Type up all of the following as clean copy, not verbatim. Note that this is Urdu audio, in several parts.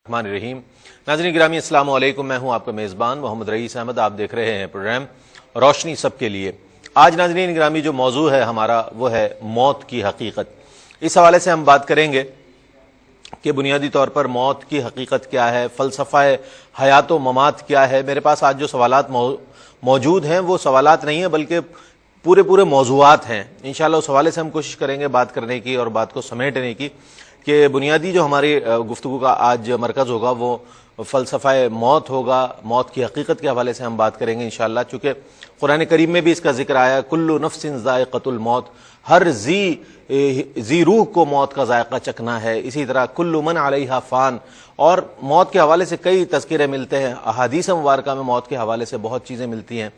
الرحمن الرحیم۔ ناظرین گرامی السلام علیکم، میں ہوں آپ کا میزبان محمد رئیس احمد۔ آپ دیکھ رہے ہیں پروگرام روشنی سب کے لیے۔ آج ناظرین گرامی جو موضوع ہے ہمارا وہ ہے موت کی حقیقت۔ اس حوالے سے ہم بات کریں گے کہ بنیادی طور پر موت کی حقیقت کیا ہے، فلسفہ حیات و ممات کیا ہے۔ میرے پاس آج جو سوالات موجود ہیں وہ سوالات نہیں ہیں بلکہ پورے موضوعات ہیں۔ انشاءاللہ اس حوالے سے ہم کوشش کریں گے بات کرنے کی اور بات کو سمیٹنے کی کہ بنیادی جو ہماری گفتگو کا آج مرکز ہوگا وہ فلسفہ موت ہوگا۔ موت کی حقیقت کے حوالے سے ہم بات کریں گے انشاءاللہ، چونکہ قرآن کریم میں بھی اس کا ذکر آیا، کل نفس ذائقۃ الموت، ہر ذی روح کو موت کا ذائقہ چکھنا ہے۔ اسی طرح کل من علیہا فان، اور موت کے حوالے سے کئی تذکرے ملتے ہیں، احادیث مبارکہ میں موت کے حوالے سے بہت چیزیں ملتی ہیں۔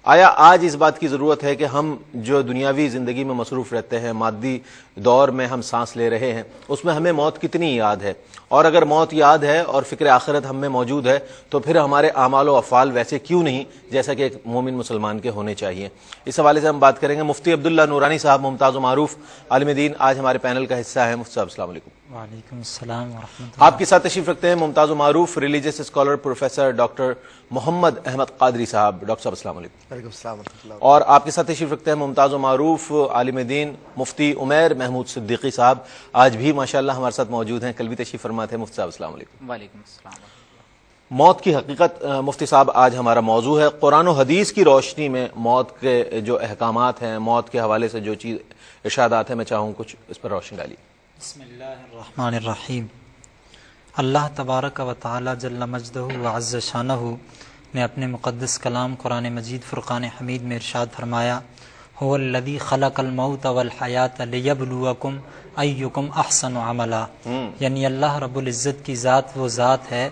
آیا آج اس بات کی ضرورت ہے کہ ہم جو دنیاوی زندگی میں مصروف رہتے ہیں، مادی دور میں ہم سانس لے رہے ہیں، اس میں ہمیں موت کتنی یاد ہے؟ اور اگر موت یاد ہے اور فکر آخرت ہم میں موجود ہے تو پھر ہمارے اعمال و افعال ویسے کیوں نہیں جیسا کہ ایک مومن مسلمان کے ہونے چاہیے؟ اس حوالے سے ہم بات کریں گے۔ مفتی عبداللہ نورانی صاحب ممتاز و معروف عالم دین آج ہمارے پینل کا حصہ ہیں۔ مفتی صاحب السلام علیکم۔ وعلیکم السلام ورحمۃ اللہ۔ آپ کے ساتھ تشریف رکھتے ہیں ممتاز و معروف ریلیجیس اسکالر پروفیسر ڈاکٹر محمد احمد قادری صاحب۔ ڈاکٹر صاحب السلام علیکم۔ وعلیکم السلام ورحمۃ اللہ۔ اور آپ کے ساتھ تشریف رکھتے ہیں ممتاز و معروف عالم دین مفتی عمیر محمود صدیقی صاحب، آج بھی ماشاءاللہ ہمارے ساتھ موجود ہیں، کل بھی تشریف فرما تھے۔ مفتی صاحب السلام علیکم۔ وعلیکم السلام۔ موت کی حقیقت مفتی صاحب آج ہمارا موضوع ہے۔ قرآن و حدیث کی روشنی میں موت کے جو احکامات ہیں، موت کے حوالے سے جو چیز ارشادات ہیں، میں چاہوں کچھ اس پر روشنی ڈالی۔ بسم اللہ الرحمن الرحیم۔ اللہ تبارک و تعالی جل مجدہ و عز شانہ نے اپنے مقدس کلام قرآن مجید فرقان حمید میں ارشاد فرمایا، هو الذی خلق الموت والحیات لیبلوکم ایکم احسن عملا، یعنی اللہ رب العزت کی ذات وہ ذات ہے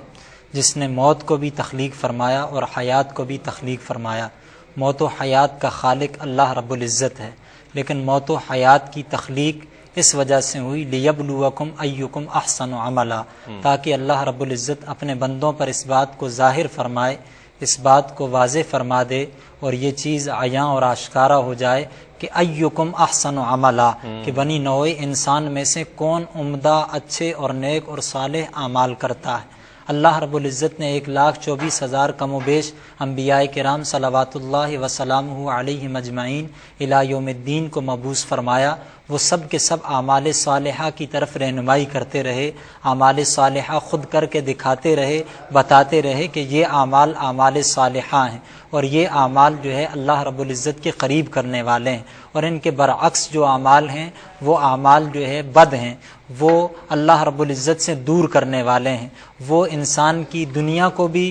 جس نے موت کو بھی تخلیق فرمایا اور حیات کو بھی تخلیق فرمایا۔ موت و حیات کا خالق اللہ رب العزت ہے، لیکن موت و حیات کی تخلیق اس وجہ سے ہوئی لیبلوکم ایکم احسن عملا، تاکہ اللہ رب العزت اپنے بندوں پر اس بات کو ظاہر فرمائے، اس بات کو واضح فرما دے اور یہ چیز عیاں اور آشکارا ہو جائے کہ ایکم احسن عملا، کہ بنی نوع انسان میں سے کون عمدہ، اچھے اور نیک اور صالح اعمال کرتا ہے۔ اللہ رب العزت نے 1,24,000 کم و بیش انبیاء کرام صلوات اللہ وسلامہ علیہم اجمعین الی یوم الدین کو مبعوث فرمایا۔ وہ سب کے سب اعمال صالحہ کی طرف رہنمائی کرتے رہے، اعمال صالحہ خود کر کے دکھاتے رہے، بتاتے رہے کہ یہ اعمال صالحہ ہیں اور یہ اعمال جو ہے اللہ رب العزت کے قریب کرنے والے ہیں، اور ان کے برعکس جو اعمال ہیں وہ اعمال جو ہے بد ہیں، وہ اللہ رب العزت سے دور کرنے والے ہیں، وہ انسان کی دنیا کو بھی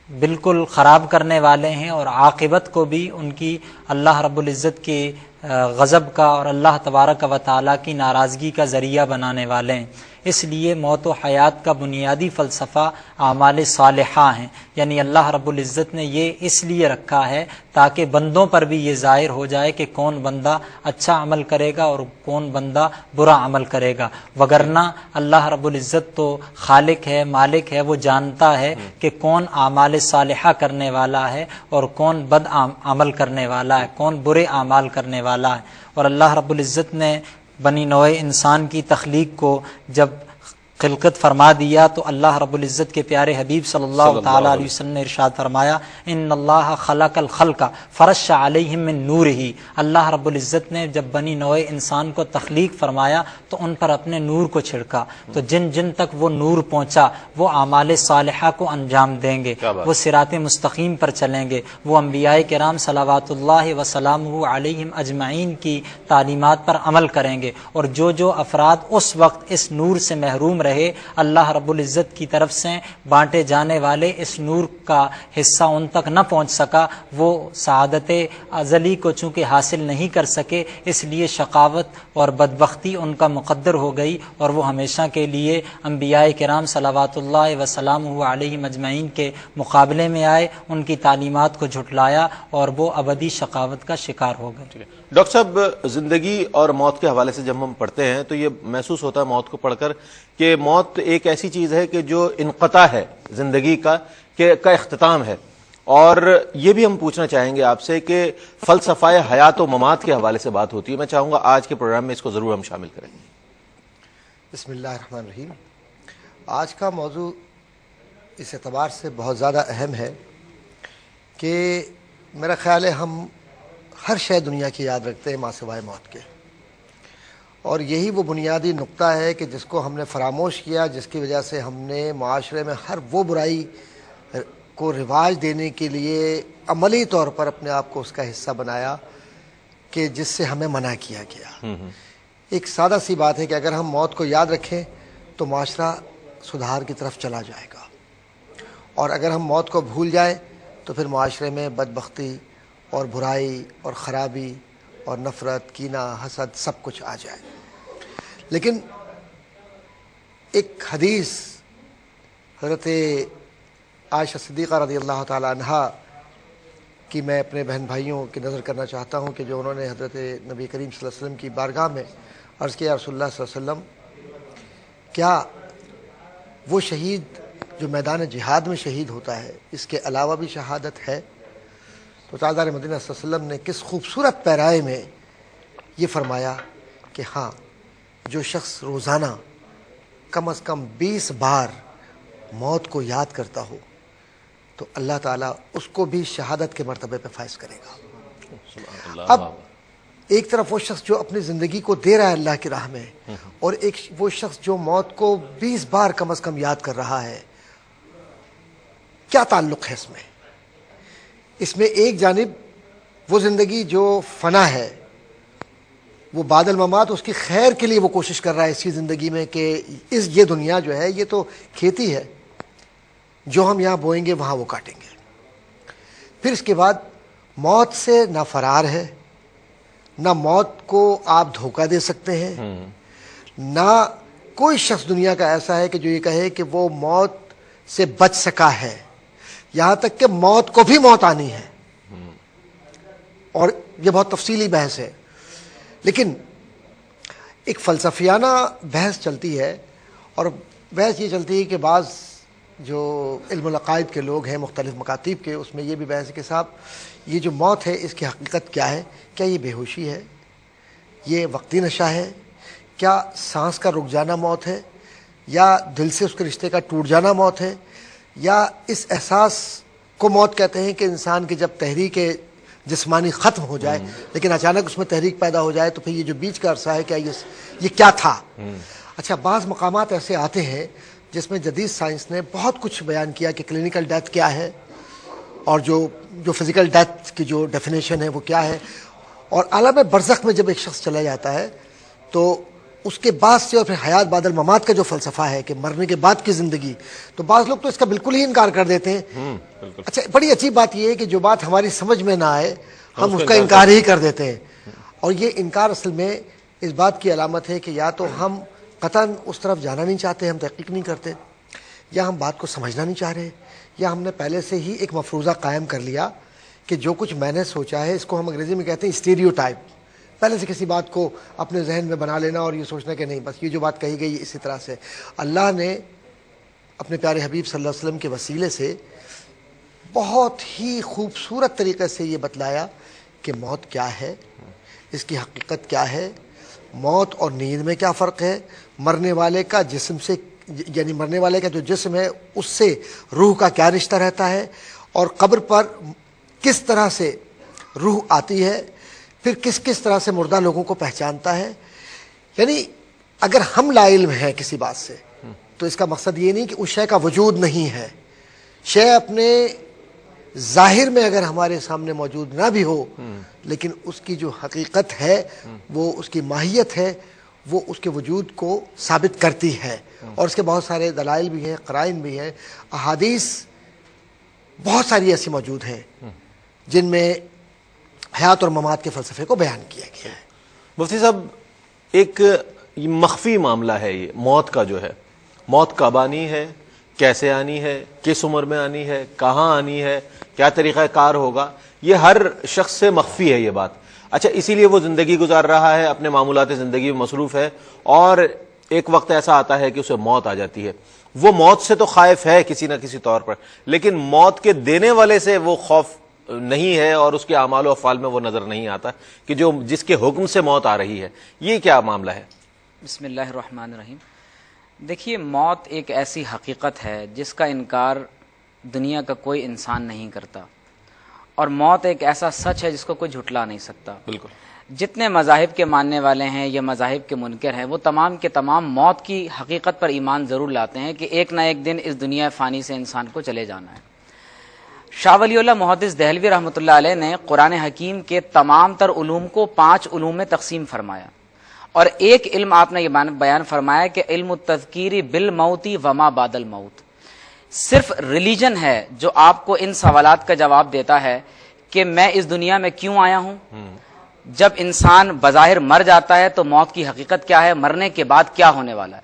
بالکل خراب کرنے والے ہیں اور عاقبت کو بھی ان کی اللہ رب العزت کے غضب کا اور اللہ تبارک و تعالیٰ کی ناراضگی کا ذریعہ بنانے والے ہیں۔ اس لیے موت و حیات کا بنیادی فلسفہ اعمال صالحہ ہیں، یعنی اللہ رب العزت نے یہ اس لیے رکھا ہے تاکہ بندوں پر بھی یہ ظاہر ہو جائے کہ کون بندہ اچھا عمل کرے گا اور کون بندہ برا عمل کرے گا، وگرنہ اللہ رب العزت تو خالق ہے، مالک ہے، وہ جانتا ہے کہ کون اعمال صالحہ کرنے والا ہے اور کون بد عمل کرنے والا ہے، کون برے اعمال کرنے والا ہے۔ اور اللہ رب العزت نے بنی نوع انسان کی تخلیق کو جب خلقت فرما دیا تو اللہ رب العزت کے پیارے حبیب صلی اللہ تعالیٰ علیہ وسلم نے ارشاد فرمایا، ان اللہ خلق الخلق فرش علیہم من نورہ۔ اللہ رب العزت نے جب بنی نوع انسان کو تخلیق فرمایا تو ان پر اپنے نور کو چھڑکا، تو جن جن تک وہ نور پہنچا وہ اعمال صالحہ کو انجام دیں گے، وہ صراط مستقیم پر چلیں گے، وہ انبیاء کرام صلوات اللہ وسلامہ علیہم اجمعین کی تعلیمات پر عمل کریں گے، اور جو افراد اس وقت اس نور سے محروم رہے، اللہ رب العزت کی طرف سے بانٹے جانے والے اس نور کا حصہ ان تک نہ پہنچ سکا، وہ سعادت ازلی کو چونکہ حاصل نہیں کر سکے، اس لیے شقاوت اور بدبختی ان کا مقدر ہو گئی، اور وہ ہمیشہ کے لیے انبیاء کرام صلوات اللہ وسلامہ علیہم اجمعین کے مقابلے میں آئے، ان کی تعلیمات کو جھٹلایا اور وہ ابدی شقاوت کا شکار ہو گئے۔ ڈاکٹر صاحب، زندگی اور موت کے حوالے سے جب ہم پڑھتے ہیں تو یہ محسوس ہوتا ہے موت کو پڑھ کر کہ موت ایک ایسی چیز ہے کہ جو انقطاع ہے زندگی کا اختتام ہے، اور یہ بھی ہم پوچھنا چاہیں گے آپ سے کہ فلسفہ حیات و ممات کے حوالے سے بات ہوتی ہے، میں چاہوں گا آج کے پروگرام میں اس کو ضرور ہم شامل کریں۔ بسم اللہ الرحمن الرحیم۔ آج کا موضوع اس اعتبار سے بہت زیادہ اہم ہے کہ میرا خیال ہے ہم ہر شے دنیا کی یاد رکھتے ہیں ماں سوائے موت کے، اور یہی وہ بنیادی نقطہ ہے کہ جس کو ہم نے فراموش کیا، جس کی وجہ سے ہم نے معاشرے میں ہر وہ برائی کو رواج دینے کے لیے عملی طور پر اپنے آپ کو اس کا حصہ بنایا کہ جس سے ہمیں منع کیا گیا۔ ایک سادہ سی بات ہے کہ اگر ہم موت کو یاد رکھیں تو معاشرہ سدھار کی طرف چلا جائے گا، اور اگر ہم موت کو بھول جائیں تو پھر معاشرے میں بدبختی اور برائی اور خرابی اور نفرت، کینہ، حسد سب کچھ آ جائے۔ لیکن ایک حدیث حضرت عائشہ صدیقہ رضی اللہ تعالی عنہا کی میں اپنے بہن بھائیوں کی نظر کرنا چاہتا ہوں کہ جو انہوں نے حضرت نبی کریم صلی اللہ علیہ وسلم کی بارگاہ میں عرض کیا، رسول اللہ صلی اللہ علیہ وسلم کیا وہ شہید جو میدان جہاد میں شہید ہوتا ہے اس کے علاوہ بھی شہادت ہے؟ تو تاجدار مدینہ صلی اللہ علیہ وسلم نے کس خوبصورت پیرائے میں یہ فرمایا کہ ہاں، جو شخص روزانہ کم از کم 20 بار موت کو یاد کرتا ہو تو اللہ تعالیٰ اس کو بھی شہادت کے مرتبے پہ فائز کرے گا۔ اب ایک طرف وہ شخص جو اپنی زندگی کو دے رہا ہے اللہ کی راہ میں، اور ایک وہ شخص جو موت کو 20 بار کم از کم یاد کر رہا ہے، کیا تعلق ہے اس میں؟ اس میں ایک جانب وہ زندگی جو فنا ہے، وہ بعد الممات اس کی خیر کے لیے وہ کوشش کر رہا ہے اسی زندگی میں کہ یہ دنیا جو ہے یہ تو کھیتی ہے، جو ہم یہاں بوئیں گے وہاں وہ کاٹیں گے۔ پھر اس کے بعد موت سے نہ فرار ہے، نہ موت کو آپ دھوکہ دے سکتے ہیں، نہ کوئی شخص دنیا کا ایسا ہے کہ جو یہ کہے کہ وہ موت سے بچ سکا ہے، یہاں تک کہ موت کو بھی موت آنی ہے، اور یہ بہت تفصیلی بحث ہے۔ لیکن ایک فلسفیانہ بحث چلتی ہے، اور بحث یہ چلتی ہے کہ بعض جو علم العقائد کے لوگ ہیں مختلف مکاتب کے، اس میں یہ بھی بحث ہے کہ صاحب یہ جو موت ہے اس کی حقیقت کیا ہے؟ کیا یہ بے ہوشی ہے؟ یہ وقتی نشہ ہے؟ کیا سانس کا رک جانا موت ہے؟ یا دل سے اس کے رشتے کا ٹوٹ جانا موت ہے؟ یا اس احساس کو موت کہتے ہیں کہ انسان کی جب تحریک جسمانی ختم ہو جائے لیکن اچانک اس میں تحریک پیدا ہو جائے، تو پھر یہ جو بیچ کا عرصہ ہے کیا یہ کیا تھا؟ اچھا، بعض مقامات ایسے آتے ہیں جس میں جدید سائنس نے بہت کچھ بیان کیا کہ کلینکل ڈیتھ کیا ہے، اور جو فزیکل ڈیتھ کی جو ڈیفینیشن ہے وہ کیا ہے، اور عالم برزخ میں جب ایک شخص چلا جاتا ہے تو اس کے بعد سے، اور پھر حیات بعد الممات کا جو فلسفہ ہے کہ مرنے کے بعد کی زندگی، تو بعض لوگ تو اس کا بالکل ہی انکار کر دیتے ہیں۔ اچھا، بڑی اچھی بات یہ ہے کہ جو بات ہماری سمجھ میں نہ آئے ہم اس کا انکار ہی کر دیتے ہیں، اور یہ انکار اصل میں اس بات کی علامت ہے کہ یا تو ہم قطعاً اس طرف جانا نہیں چاہتے، ہم تحقیق نہیں کرتے، یا ہم بات کو سمجھنا نہیں چاہ رہے، یا ہم نے پہلے سے ہی ایک مفروضہ قائم کر لیا کہ جو کچھ میں نے سوچا ہے، اس کو ہم انگریزی میں کہتے ہیں اسٹیریوٹائپ، پہلے سے کسی بات کو اپنے ذہن میں بنا لینا اور یہ سوچنا کہ نہیں، بس یہ جو بات کہی گئی اسی طرح سے۔ اللہ نے اپنے پیارے حبیب صلی اللہ علیہ وسلم کے وسیلے سے بہت ہی خوبصورت طریقے سے یہ بتلایا کہ موت کیا ہے، اس کی حقیقت کیا ہے، موت اور نیند میں کیا فرق ہے، مرنے والے کا جسم سے، یعنی مرنے والے کا جو جسم ہے اس سے روح کا کیا رشتہ رہتا ہے، اور قبر پر کس طرح سے روح آتی ہے، پھر کس کس طرح سے مردہ لوگوں کو پہچانتا ہے۔ یعنی اگر ہم لا علم ہیں کسی بات سے تو اس کا مقصد یہ نہیں کہ اس شے کا وجود نہیں ہے، شے اپنے ظاہر میں اگر ہمارے سامنے موجود نہ بھی ہو لیکن اس کی جو حقیقت ہے، وہ اس کی ماہیت ہے، وہ اس کے وجود کو ثابت کرتی ہے، اور اس کے بہت سارے دلائل بھی ہیں، قرائن بھی ہیں، احادیث بہت ساری ایسی موجود ہیں جن میں حیات اور ممات کے فلسفے کو بیان کیا گیا ہے۔ مفتی صاحب، ایک مخفی معاملہ ہے یہ موت کا، جو ہے موت کب آنی ہے، کیسے آنی ہے، کس عمر میں آنی ہے، کہاں آنی ہے، کیا طریقہ کار ہوگا، یہ ہر شخص سے مخفی ہے یہ بات۔ اچھا، اسی لیے وہ زندگی گزار رہا ہے، اپنے معمولات زندگی میں مصروف ہے، اور ایک وقت ایسا آتا ہے کہ اسے موت آ جاتی ہے۔ وہ موت سے تو خائف ہے کسی نہ کسی طور پر، لیکن موت کے دینے والے سے وہ خوف نہیں ہے، اور اس کے اعمال و افعال میں وہ نظر نہیں آتا کہ جس کے حکم سے موت آ رہی ہے۔ یہ کیا معاملہ ہے؟ بسم اللہ الرحمن الرحیم۔ دیکھیے، موت ایک ایسی حقیقت ہے جس کا انکار دنیا کا کوئی انسان نہیں کرتا، اور موت ایک ایسا سچ ہے جس کو کوئی جھٹلا نہیں سکتا۔ بالکل۔ جتنے مذاہب کے ماننے والے ہیں یا مذاہب کے منکر ہیں، وہ تمام کے تمام موت کی حقیقت پر ایمان ضرور لاتے ہیں کہ ایک نہ ایک دن اس دنیا فانی سے انسان کو چلے جانا ہے۔ شاہ ولی اللہ محدث دہلوی رحمۃ اللہ علیہ نے قرآن حکیم کے تمام تر علوم کو 5 علوم میں تقسیم فرمایا، اور ایک علم آپ نے یہ بیان فرمایا کہ علم التذکیری بالموتی وما بعد الموت۔ صرف ریلیجن ہے جو آپ کو ان سوالات کا جواب دیتا ہے کہ میں اس دنیا میں کیوں آیا ہوں، جب انسان بظاہر مر جاتا ہے تو موت کی حقیقت کیا ہے، مرنے کے بعد کیا ہونے والا ہے۔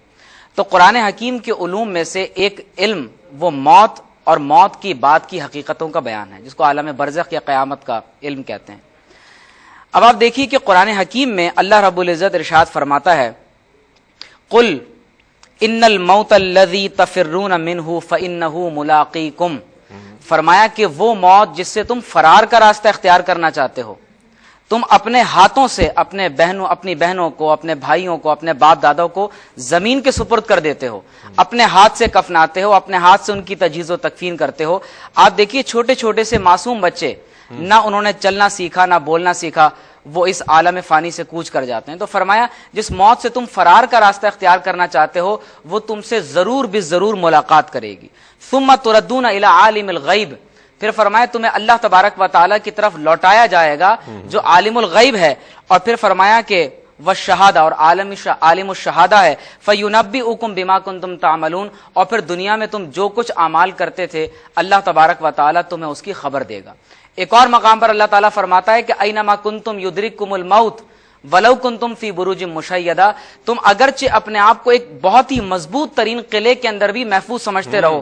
تو قرآن حکیم کے علوم میں سے ایک علم وہ موت اور موت کی بعد کی حقیقتوں کا بیان ہے، جس کو عالم برزخ یا قیامت کا علم کہتے ہیں۔ اب آپ دیکھیے کہ قرآن حکیم میں اللہ رب العزت ارشاد فرماتا ہے، قل ان الموت الذی تفرون منہ فانہ ملاقیکم، فرمایا کہ وہ موت جس سے تم فرار کا راستہ اختیار کرنا چاہتے ہو، تم اپنے ہاتھوں سے اپنی بہنوں کو، اپنے بھائیوں کو، اپنے باپ دادوں کو زمین کے سپرد کر دیتے ہو، اپنے ہاتھ سے کفناتے ہو، اپنے ہاتھ سے ان کی تجہیز و تکفین کرتے ہو۔ آپ دیکھیے چھوٹے چھوٹے سے معصوم بچے، نہ انہوں نے چلنا سیکھا نہ بولنا سیکھا، وہ اس عالم فانی سے کوچ کر جاتے ہیں۔ تو فرمایا جس موت سے تم فرار کا راستہ اختیار کرنا چاہتے ہو وہ تم سے ضرور بالضرور ملاقات کرے گی۔ ثم تردون الی عالم الغیب، پھر فرمایا تمہیں اللہ تبارک و تعالیٰ کی طرف لوٹایا جائے گا جو عالم الغیب ہے، اور پھر فرمایا کہ والشہادہ، اور عالم الشہادہ ہے، فینبئکم بما کنتم تعملون، اور پھر دنیا میں تم جو کچھ اعمال کرتے تھے اللہ تبارک و تعالیٰ تمہیں اس کی خبر دے گا۔ ایک اور مقام پر اللہ تعالیٰ فرماتا ہے کہ اینما کنتم یدرککم الموت ولو کنتم فی بروج مشیدہ، تم اگرچہ اپنے آپ کو ایک بہت ہی مضبوط ترین قلعے کے اندر بھی محفوظ سمجھتے رہو،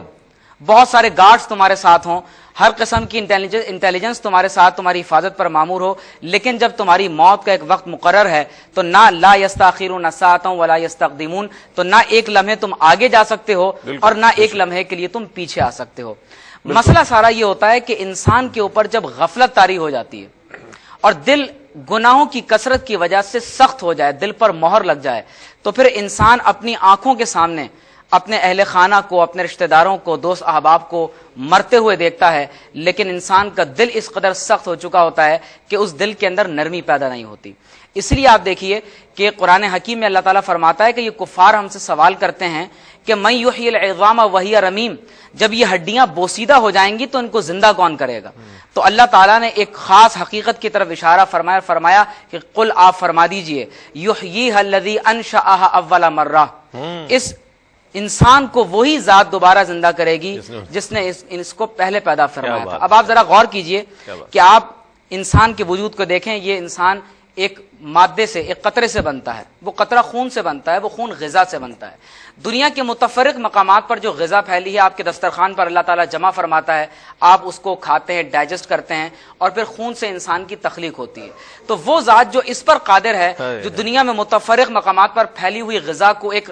بہت سارے گارڈز تمہارے ساتھ ہوں، ہر قسم کی انٹیلیجنس تمہارے ساتھ تمہاری حفاظت پر معمور ہو، لیکن جب تمہاری موت کا ایک وقت مقرر ہے تو نہ لا یستاخرون ساعۃ ولا یستقدمون، تو نہ ایک لمحے تم آگے جا سکتے ہو اور نہ ایک لمحے کے لیے تم پیچھے آ سکتے ہو۔ مسئلہ سارا یہ ہوتا ہے کہ انسان کے اوپر جب غفلت طاری ہو جاتی ہے اور دل گناہوں کی کثرت کی وجہ سے سخت ہو جائے، دل پر مہر لگ جائے، تو پھر انسان اپنی آنکھوں کے سامنے اپنے اہل خانہ کو، اپنے رشتہ داروں کو، دوست احباب کو مرتے ہوئے دیکھتا ہے، لیکن انسان کا دل اس قدر سخت ہو چکا ہوتا ہے کہ اس دل کے اندر نرمی پیدا نہیں ہوتی۔ اس لیے آپ دیکھیے کہ قرآن حکیم میں اللہ تعالیٰ فرماتا ہے کہ یہ کفار ہم سے سوال کرتے ہیں کہ من یحیی العظام وہی رمیم، جب یہ ہڈیاں بوسیدہ ہو جائیں گی تو ان کو زندہ کون کرے گا؟ تو اللہ تعالیٰ نے ایک خاص حقیقت کی طرف اشارہ فرمایا کہ قل، آپ فرما دیجئے، یحییھا الذی انشأھا اول مرہ، اس انسان کو وہی ذات دوبارہ زندہ کرے گی جس نے اس کو پہلے پیدا فرمایا تھا۔ اب آپ ذرا غور کیجئے کہ آپ انسان کے وجود کو دیکھیں، یہ انسان ایک مادے سے، ایک قطرے سے بنتا ہے، وہ قطرہ خون سے بنتا ہے، وہ خون غذا سے بنتا ہے۔ دنیا کے متفرق مقامات پر جو غذا پھیلی ہے آپ کے دسترخوان پر اللہ تعالیٰ جمع فرماتا ہے، آپ اس کو کھاتے ہیں، ڈائجسٹ کرتے ہیں، اور پھر خون سے انسان کی تخلیق ہوتی ہے۔ تو وہ ذات جو اس پر قادر ہے، جو دنیا میں متفرق مقامات پر پھیلی ہوئی غذا کو ایک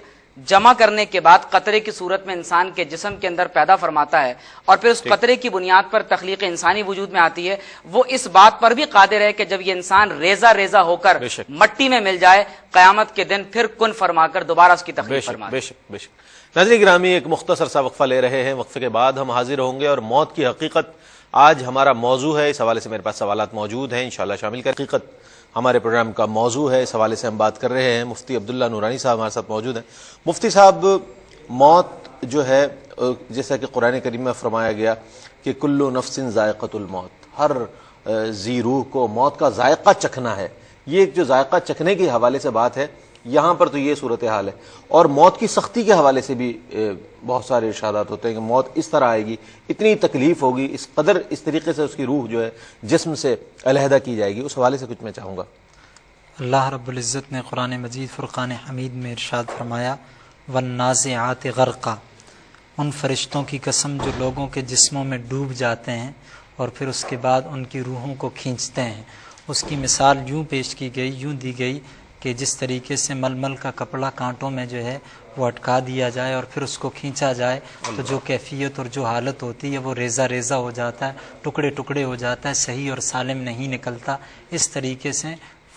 جمع کرنے کے بعد قطرے کی صورت میں انسان کے جسم کے اندر پیدا فرماتا ہے، اور پھر اس قطرے کی بنیاد پر تخلیق انسانی وجود میں آتی ہے، وہ اس بات پر بھی قادر ہے کہ جب یہ انسان ریزہ ریزہ ہو کر مٹی میں مل جائے، قیامت کے دن پھر کن فرما کر دوبارہ اس کی تخلیق فرما دے۔ بے شک۔ ناظرین گرامی، ایک مختصر سا وقفہ لے رہے ہیں، وقفے کے بعد ہم حاضر ہوں گے، اور موت کی حقیقت آج ہمارا موضوع ہے۔ اس حوالے سے میرے پاس سوالات موجود ہیں، انشاءاللہ شامل کر۔ حقیقت ہمارے پروگرام کا موضوع ہے، اس حوالے سے ہم بات کر رہے ہیں۔ مفتی عبداللہ نورانی صاحب ہمارے ساتھ موجود ہیں۔ مفتی صاحب، موت جو ہے جیسا کہ قرآن کریم میں فرمایا گیا کہ کل نفس ذائقۃ الموت، ہر ذی روح کو موت کا ذائقہ چکھنا ہے۔ یہ جو ذائقہ چکھنے کے حوالے سے بات ہے، یہاں پر تو یہ صورتحال ہے، اور موت کی سختی کے حوالے سے بھی بہت سارے ارشادات ہوتے ہیں کہ موت اس طرح آئے گی، اتنی تکلیف ہوگی، اس قدر اس طریقے سے اس کی روح جو ہے جسم سے علیحدہ کی جائے گی۔ اس حوالے سے کچھ میں چاہوں گا۔ اللہ رب العزت نے قرآن مجید فرقان حمید میں ارشاد فرمایا، والنازعات غرقا، ان فرشتوں کی قسم جو لوگوں کے جسموں میں ڈوب جاتے ہیں اور پھر اس کے بعد ان کی روحوں کو کھینچتے ہیں۔ اس کی مثال یوں پیش کی گئی، یوں دی گئی کہ جس طریقے سے ململ کا کپڑا کانٹوں میں جو ہے وہ اٹکا دیا جائے اور پھر اس کو کھینچا جائے تو جو کیفیت اور جو حالت ہوتی ہے وہ ریزہ ریزہ ہو جاتا ہے، ٹکڑے ٹکڑے ہو جاتا ہے، صحیح اور سالم نہیں نکلتا۔ اس طریقے سے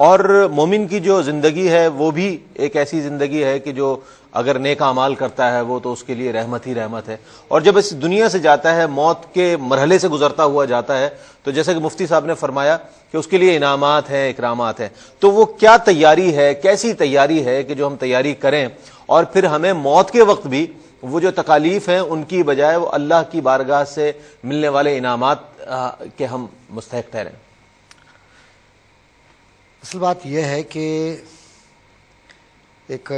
اور مومن کی جو زندگی ہے وہ بھی ایک ایسی زندگی ہے کہ جو اگر نیک اعمال کرتا ہے وہ تو اس کے لیے رحمت ہی رحمت ہے، اور جب اس دنیا سے جاتا ہے، موت کے مرحلے سے گزرتا ہوا جاتا ہے، تو جیسا کہ مفتی صاحب نے فرمایا کہ اس کے لیے انعامات ہیں، اکرامات ہیں. تو وہ کیا تیاری ہے، کیسی تیاری ہے کہ جو ہم تیاری کریں اور پھر ہمیں موت کے وقت بھی وہ جو تکالیف ہیں ان کی بجائے وہ اللہ کی بارگاہ سے ملنے والے انعامات کے ہم مستحق ٹھہریں؟ اصل بات یہ ہے کہ ایک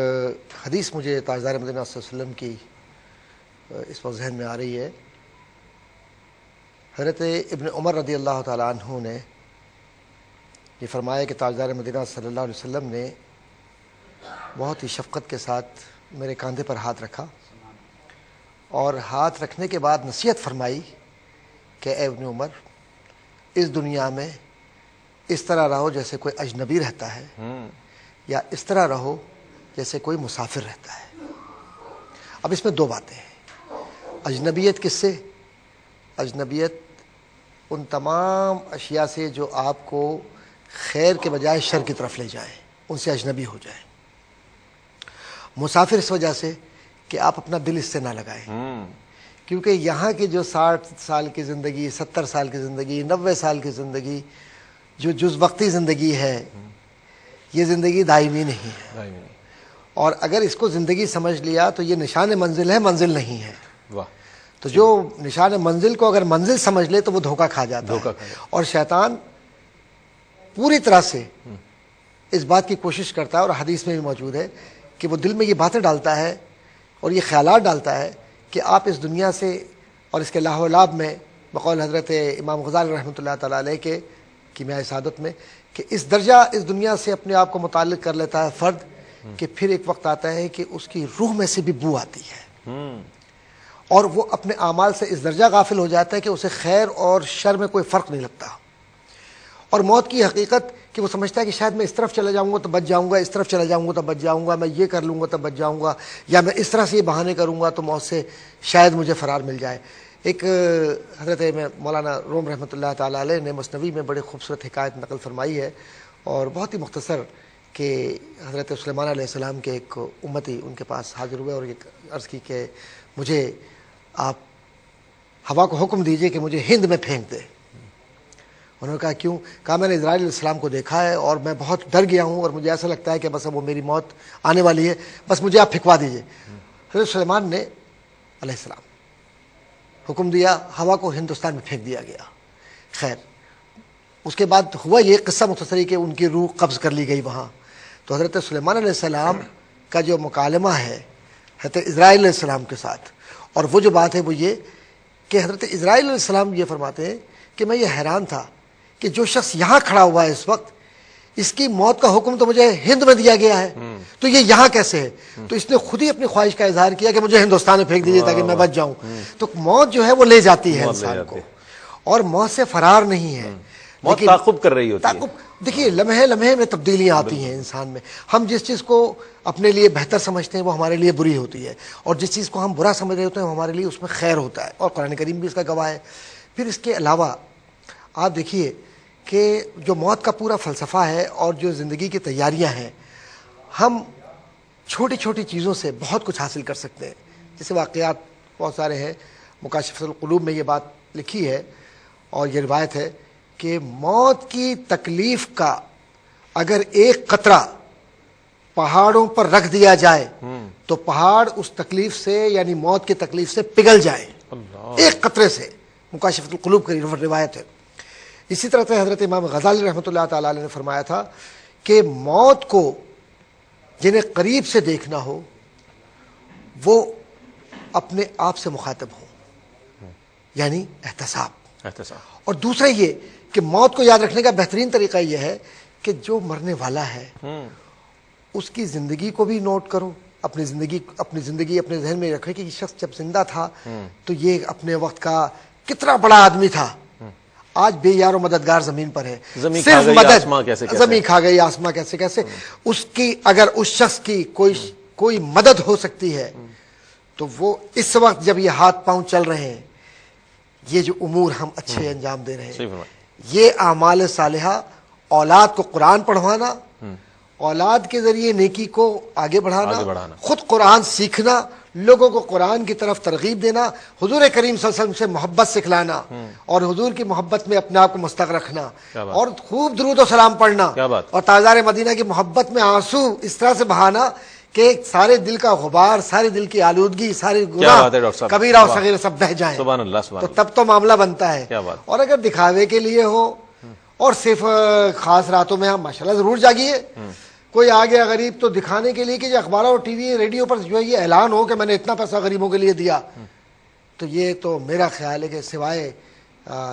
حدیث مجھے تاجدار مدینہ صلی اللہ علیہ وسلم کی اس وقت ذہن میں آ رہی ہے. حضرت ابن عمر رضی اللہ تعالیٰ عنہ نے یہ فرمایا کہ تاجدار مدینہ صلی اللہ علیہ وسلم نے بہت ہی شفقت کے ساتھ میرے کاندھے پر ہاتھ رکھا اور ہاتھ رکھنے کے بعد نصیحت فرمائی کہ اے ابن عمر، اس دنیا میں اس طرح رہو جیسے کوئی اجنبی رہتا ہے، یا اس طرح رہو جیسے کوئی مسافر رہتا ہے. اب اس میں دو باتیں ہیں. اجنبیت کس سے؟ اجنبیت ان تمام اشیاء سے جو آپ کو خیر کے بجائے شر کی طرف لے جائیں، ان سے اجنبی ہو جائیں. مسافر اس وجہ سے کہ آپ اپنا دل اس سے نہ لگائیں، کیونکہ یہاں کی جو 60 سال کی زندگی، 70 سال کی زندگی، 90 سال کی زندگی، جو جز وقتی زندگی ہے، یہ زندگی دائمی نہیں ہے. اور اگر اس کو زندگی سمجھ لیا تو یہ نشان منزل ہے، منزل نہیں ہے. تو جو نشان منزل کو اگر منزل سمجھ لے تو وہ دھوکہ کھا جاتا ہے. اور شیطان پوری طرح سے اس بات کی کوشش کرتا ہے، اور حدیث میں بھی موجود ہے کہ وہ دل میں یہ باتیں ڈالتا ہے اور یہ خیالات ڈالتا ہے کہ آپ اس دنیا سے اور اس کے لاہ و لاب میں، بقول حضرت امام غزالی رحمۃ اللہ تعالیٰ علیہ کے کیمیائے سعادت میں، کہ اس درجہ اس دنیا سے اپنے آپ کو متعلق کر لیتا ہے فرد کہ پھر ایک وقت آتا ہے کہ اس کی روح میں سے بھی بو آتی ہے، اور وہ اپنے اعمال سے اس درجہ غافل ہو جاتا ہے کہ اسے خیر اور شر میں کوئی فرق نہیں لگتا. اور موت کی حقیقت کہ وہ سمجھتا ہے کہ شاید میں اس طرف چلا جاؤں گا تو بچ جاؤں گا، اس طرف چلا جاؤں گا تو بچ جاؤں گا، میں یہ کر لوں گا تو بچ جاؤں گا، یا میں اس طرح سے یہ بہانے کروں گا تو موت سے شاید مجھے فرار مل جائے. ایک حضرت مولانا روم رحمۃ اللہ تعالیٰ علیہ نے مثنوی میں بڑی خوبصورت حکایت نقل فرمائی ہے، اور بہت ہی مختصر، کہ حضرت سلیمان علیہ السلام کے ایک امتی ان کے پاس حاضر ہوئے اور یہ عرض کی کہ مجھے آپ ہوا کو حکم دیجئے کہ مجھے ہند میں پھینک دے. انہوں نے کہا کیوں؟ کہا میں نے اسرائیل علیہ السلام کو دیکھا ہے اور میں بہت ڈر گیا ہوں اور مجھے ایسا لگتا ہے کہ بس اب وہ میری موت آنے والی ہے، بس مجھے آپ پھینکوا دیجئے. حضرت سلیمان نے علیہ السلام حکم دیا، ہوا کو ہندوستان میں پھینک دیا گیا. خیر، اس کے بعد ہوا یہ قصہ مختصری کہ ان کی روح قبض کر لی گئی وہاں. تو حضرت سلیمان علیہ السلام کا جو مکالمہ ہے حضرت اسرائیل علیہ السلام کے ساتھ، اور وہ جو بات ہے وہ یہ کہ حضرت اسرائیل علیہ السلام یہ فرماتے ہیں کہ میں یہ حیران تھا کہ جو شخص یہاں کھڑا ہوا ہے اس وقت، اس کی موت کا حکم تو مجھے ہند میں دیا گیا ہے، تو یہ یہاں کیسے ہے؟ تو اس نے خود ہی اپنی خواہش کا اظہار کیا کہ مجھے ہندوستان میں پھینک دیجیے تاکہ میں بچ جاؤں. تو موت جو ہے وہ لے جاتی ہے انسان کو، اور موت سے فرار نہیں ہے. موت تعاقب کر رہی ہوتی ہے. دیکھیے لمحے لمحے میں تبدیلیاں آتی ہیں انسان میں. ہم جس چیز کو اپنے لیے بہتر سمجھتے ہیں وہ ہمارے لیے بری ہوتی ہے، اور جس چیز کو ہم برا سمجھ رہے ہوتے ہیں وہ ہمارے لیے اس میں خیر ہوتا ہے، اور قرآن کریم بھی اس کا گواہ ہے. پھر اس کے علاوہ آپ دیکھیے کہ جو موت کا پورا فلسفہ ہے اور جو زندگی کی تیاریاں ہیں، ہم چھوٹی چھوٹی چیزوں سے بہت کچھ حاصل کر سکتے ہیں. جیسے واقعات بہت سارے ہیں، مکاشفۃ القلوب میں یہ بات لکھی ہے اور یہ روایت ہے کہ موت کی تکلیف کا اگر ایک قطرہ پہاڑوں پر رکھ دیا جائے تو پہاڑ اس تکلیف سے، یعنی موت کی تکلیف سے پگھل جائے، ایک قطرے سے. مکاشفۃ القلوب کی روایت ہے. اسی طرح سے حضرت امام غزالی رحمۃ اللہ تعالی علیہ نے فرمایا تھا کہ موت کو جنہیں قریب سے دیکھنا ہو وہ اپنے آپ سے مخاطب ہوں، یعنی احتساب. اور دوسرا یہ کہ موت کو یاد رکھنے کا بہترین طریقہ یہ ہے کہ جو مرنے والا ہے اس کی زندگی کو بھی نوٹ کرو، اپنی زندگی اپنے ذہن میں رکھے کہ یہ شخص جب زندہ تھا تو یہ اپنے وقت کا کتنا بڑا آدمی تھا، آج بے یار و مددگار زمین پر ہے، صرف مدد، زمین کھا گئی آسماں کیسے کیسے. اس کی اگر اس شخص کی کوئی مدد ہو سکتی ہے تو وہ اس وقت جب یہ ہاتھ پاؤں چل رہے ہیں، یہ جو امور ہم اچھے انجام دے رہے ہیں، یہ اعمال صالحہ اولاد کو قرآن پڑھوانا، اولاد کے ذریعے نیکی کو آگے بڑھانا، خود قرآن سیکھنا، لوگوں کو قرآن کی طرف ترغیب دینا، حضور کریم صلی اللہ علیہ وسلم سے محبت سکھلانا اور حضور کی محبت میں اپنے آپ کو مستغرق رکھنا اور خوب درود و سلام پڑھنا اور تاجدار مدینہ کی محبت میں آنسو اس طرح سے بہانا کہ سارے دل کا غبار، سارے دل کی آلودگی، سارے گناہ کبیرہ اور صغیرہ سب بہہ جائیں، تو تب تو معاملہ بنتا ہے۔ اور اگر دکھاوے کے لیے ہو اور صرف خاص راتوں میں ہم ماشاءاللہ ضرور جاگیے، کوئی آ گیا غریب تو دکھانے کے لیے کہ جو اخباروں اور ٹی وی ریڈیو پر جو ہے یہ اعلان ہو کہ میں نے اتنا پیسہ غریبوں کے لیے دیا، تو یہ تو میرا خیال ہے کہ سوائے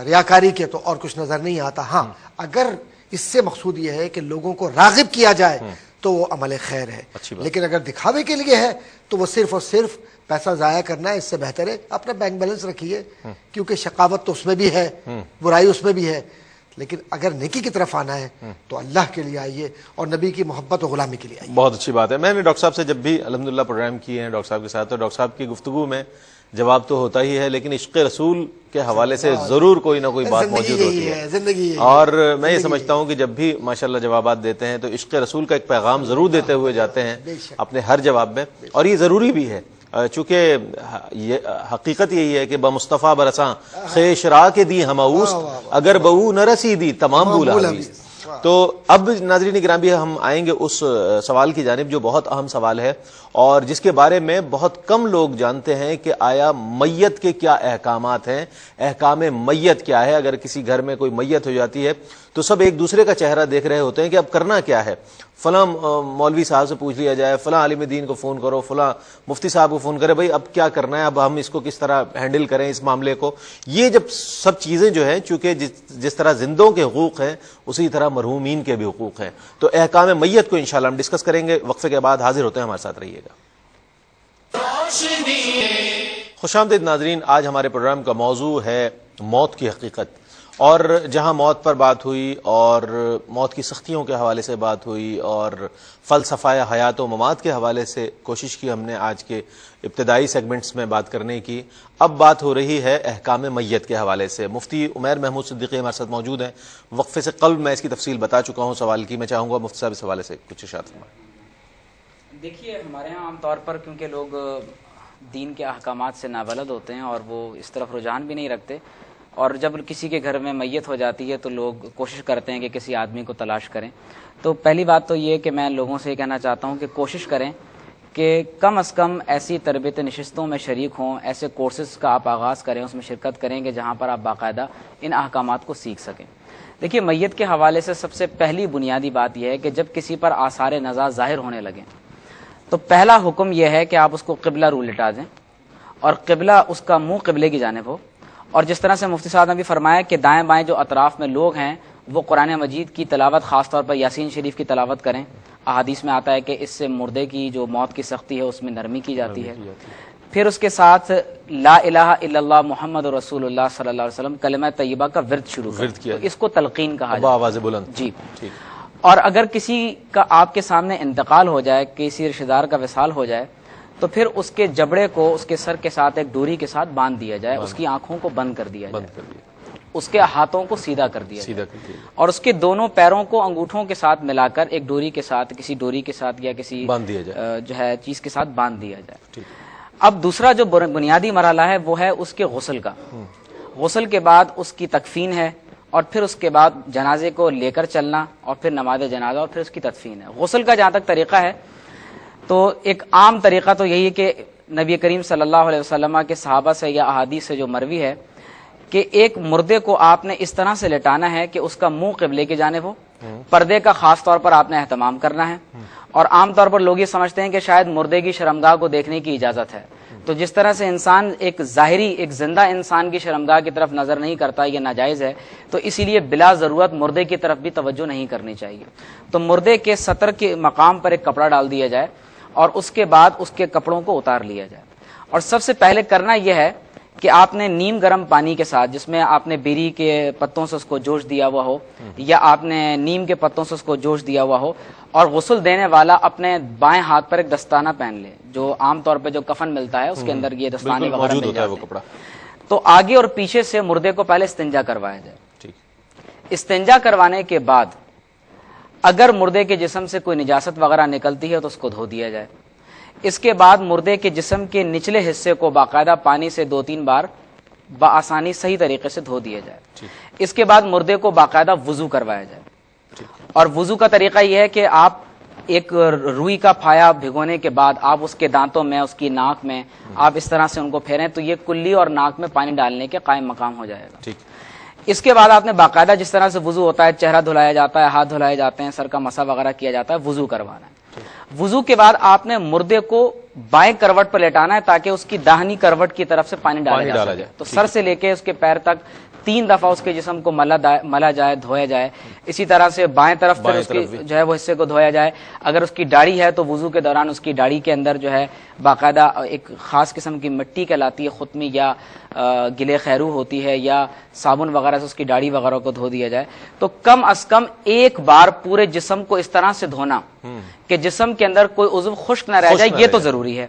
ریاکاری کے تو اور کچھ نظر نہیں آتا۔ ہاں اگر اس سے مقصود یہ ہے کہ لوگوں کو راغب کیا جائے تو وہ عمل خیر ہے، لیکن اگر دکھاوے کے لیے ہے تو وہ صرف اور صرف پیسہ ضائع کرنا ہے۔ اس سے بہتر ہے اپنا بینک بیلنس رکھیے، کیونکہ شقاوت تو اس میں بھی ہے، برائی اس میں بھی ہے، لیکن اگر نیکی کی طرف آنا ہے تو اللہ کے لیے آئیے اور نبی کی محبت و غلامی کے لیے آئیے۔ بہت اچھی بات ہے۔ میں نے ڈاکٹر صاحب سے جب بھی الحمدللہ پروگرام کیے ہیں ڈاکٹر صاحب کے ساتھ، تو ڈاکٹر صاحب کی گفتگو میں جواب تو ہوتا ہی ہے، لیکن عشق رسول کے حوالے سے ضرور کوئی نہ کوئی بات موجود ہوتی ہے زندگی۔ اور میں یہ سمجھتا ہوں کہ جب بھی ماشاءاللہ جوابات دیتے ہیں تو عشق رسول کا ایک پیغام ضرور دیتے ہوئے جاتے ہیں اپنے ہر جواب میں، اور یہ ضروری بھی ہے، چونکہ حقیقت یہی ہے کہ بمصطفیٰ برساں خیش را کے دی ہماؤس، اگر بہو نہ رسی دی تمام بولا حویس۔ تو اب ناظرین گرامی ہم آئیں گے اس سوال کی جانب جو بہت اہم سوال ہے اور جس کے بارے میں بہت کم لوگ جانتے ہیں کہ آیا میت کے کیا احکامات ہیں، احکام میت کیا ہے۔ اگر کسی گھر میں کوئی میت ہو جاتی ہے تو سب ایک دوسرے کا چہرہ دیکھ رہے ہوتے ہیں کہ اب کرنا کیا ہے، فلاں مولوی صاحب سے پوچھ لیا جائے، فلاں عالم دین کو فون کرو، فلاں مفتی صاحب کو فون کرے، بھائی اب کیا کرنا ہے، اب ہم اس کو کس طرح ہینڈل کریں اس معاملے کو۔ یہ جب سب چیزیں جو ہیں، چونکہ جس طرح زندوں کے حقوق ہیں اسی طرح مرحومین کے بھی حقوق ہیں، تو احکام میت کو انشاءاللہ ہم ڈسکس کریں گے۔ وقفے کے بعد حاضر ہوتے ہیں، ہمارے ساتھ رہیے گا۔ خوش آمدید ناظرین، آج ہمارے پروگرام کا موضوع ہے موت کی حقیقت، اور جہاں موت پر بات ہوئی اور موت کی سختیوں کے حوالے سے بات ہوئی اور فلسفہ حیات و ممات کے حوالے سے کوشش کی ہم نے آج کے ابتدائی سیگمنٹس میں بات کرنے کی، اب بات ہو رہی ہے احکام میت کے حوالے سے۔ مفتی عمیر محمود صدیقی ہمارے ساتھ موجود ہیں۔ وقفے سے قبل میں اس کی تفصیل بتا چکا ہوں سوال کی، میں چاہوں گا مفتی صاحب اس حوالے سے کچھ ارشاد فرمائیں۔ دیکھیے، ہمارے ہاں عام طور پر کیونکہ لوگ دین کے احکامات سے نابلد ہوتے ہیں اور وہ اس طرف رجحان بھی نہیں رکھتے، اور جب کسی کے گھر میں میت ہو جاتی ہے تو لوگ کوشش کرتے ہیں کہ کسی آدمی کو تلاش کریں۔ تو پہلی بات تو یہ کہ میں لوگوں سے یہ کہنا چاہتا ہوں کہ کوشش کریں کہ کم از کم ایسی تربیت نشستوں میں شریک ہوں، ایسے کورسز کا آپ آغاز کریں، اس میں شرکت کریں کہ جہاں پر آپ باقاعدہ ان احکامات کو سیکھ سکیں۔ دیکھیے، میت کے حوالے سے سب سے پہلی بنیادی بات یہ ہے کہ جب کسی پر آثار نزا ظاہر ہونے لگیں تو پہلا حکم یہ ہے کہ آپ اس کو قبلہ رو لٹا دیں، اور قبلہ اس کا منہ قبلے کی جانب ہو، اور جس طرح سے مفتی صاحب نے بھی فرمایا کہ دائیں بائیں جو اطراف میں لوگ ہیں وہ قرآن مجید کی تلاوت، خاص طور پر یاسین شریف کی تلاوت کریں۔ احادیث میں آتا ہے کہ اس سے مردے کی جو موت کی سختی ہے اس میں نرمی کی جاتی ہے۔ پھر اس کے ساتھ لا الہ الا اللہ محمد رسول اللہ صلی اللہ علیہ وسلم کلمہ طیبہ کا ورد شروع کریں، اس کو تلقین کہا جاتا ہے، آواز بلند۔ جی۔ اور اگر کسی کا آپ کے سامنے انتقال ہو جائے، کسی رشتہ دار کا وصال ہو جائے، تو پھر اس کے جبڑے کو اس کے سر کے ساتھ ایک ڈوری کے ساتھ باندھ دیا جائے، اس کی آنکھوں کو بند کر دیا جائے، اس کے ہاتھوں کو سیدھا کر دیا جائے، اور اس کے دونوں پیروں کو انگوٹھوں کے ساتھ ملا کر ایک ڈوری کے ساتھ، کسی ڈوری کے ساتھ یا کسی جو ہے چیز کے ساتھ باندھ دیا جائے۔ اب دوسرا جو بنیادی مرحلہ ہے وہ ہے اس کے غسل کا۔ غسل کے بعد اس کی تکفین ہے، اور پھر اس کے بعد جنازے کو لے کر چلنا، اور پھر نماز جنازہ، اور پھر اس کی تدفین ہے۔ غسل کا جہاں تک طریقہ ہے تو ایک عام طریقہ تو یہی ہے کہ نبی کریم صلی اللہ علیہ وسلم کے صحابہ سے یا احادیث سے جو مروی ہے کہ ایک مردے کو آپ نے اس طرح سے لٹانا ہے کہ اس کا منہ قبلے کی جانب ہو، پردے کا خاص طور پر آپ نے اہتمام کرنا ہے، اور عام طور پر لوگ یہ سمجھتے ہیں کہ شاید مردے کی شرمگاہ کو دیکھنے کی اجازت ہے، تو جس طرح سے انسان ایک ظاہری ایک زندہ انسان کی شرمگاہ کی طرف نظر نہیں کرتا، یہ ناجائز ہے، تو اسی لیے بلا ضرورت مردے کی طرف بھی توجہ نہیں کرنی چاہیے۔ تو مردے کے سطر کے مقام پر ایک کپڑا ڈال دیا جائے، اور اس کے بعد اس کے کپڑوں کو اتار لیا جائے، اور سب سے پہلے کرنا یہ ہے کہ آپ نے نیم گرم پانی کے ساتھ، جس میں آپ نے بیری کے پتوں سے اس کو جوش دیا ہوا ہو یا آپ نے نیم کے پتوں سے اس کو جوش دیا ہوا ہو، اور غسل دینے والا اپنے بائیں ہاتھ پر ایک دستانہ پہن لے، جو عام طور پہ جو کفن ملتا ہے اس کے اندر یہ دستانے وغیرہ مل جاتے ہیں، تو آگے اور پیچھے سے مردے کو پہلے استنجا کروایا جائے۔ استنجا کروانے کے بعد اگر مردے کے جسم سے کوئی نجاست وغیرہ نکلتی ہے تو اس کو دھو دیا جائے. اس کے بعد مردے کے جسم کے نچلے حصے کو باقاعدہ پانی سے 2-3 بار بآسانی صحیح طریقے سے دھو دیا جائے. اس کے بعد مردے کو باقاعدہ وضو کروایا جائے. اور وضو کا طریقہ یہ ہے کہ آپ ایک روئی کا پھایا بھگونے کے بعد آپ اس کے دانتوں میں، اس کی ناک میں آپ اس طرح سے ان کو پھیریں تو یہ کلی اور ناک میں پانی ڈالنے کے قائم مقام ہو جائے گا. اس کے بعد آپ نے باقاعدہ جس طرح سے وضو ہوتا ہے، چہرہ دھلایا جاتا ہے، ہاتھ دھلائے جاتے ہیں، سر کا مسح وغیرہ کیا جاتا ہے، وضو کروانا ہے. وضو کے بعد آپ نے مردے کو بائیں کروٹ پر لیٹانا ہے تاکہ اس کی داہنی کروٹ کی طرف سے پانی ڈالا جا سکے. تو سر سے لے کے اس کے پیر تک 3 دفعہ اس کے جسم کو ملا جائے، دھویا جائے. اسی طرح سے بائیں طرف پھر اس کی جو ہے وہ حصے کو دھویا جائے. اگر اس کی داڑھی ہے تو وضو کے دوران اس کی داڑھی کے اندر جو ہے باقاعدہ ایک خاص قسم کی مٹی کہلاتی ہے خطمی یا گلے خیرو ہوتی ہے، یا صابن وغیرہ سے اس کی داڑھی وغیرہ کو دھو دیا جائے. تو کم از کم ایک بار پورے جسم کو اس طرح سے دھونا کہ جسم کے اندر کوئی عضو خشک نہ رہ جائے، یہ تو ضروری ہے.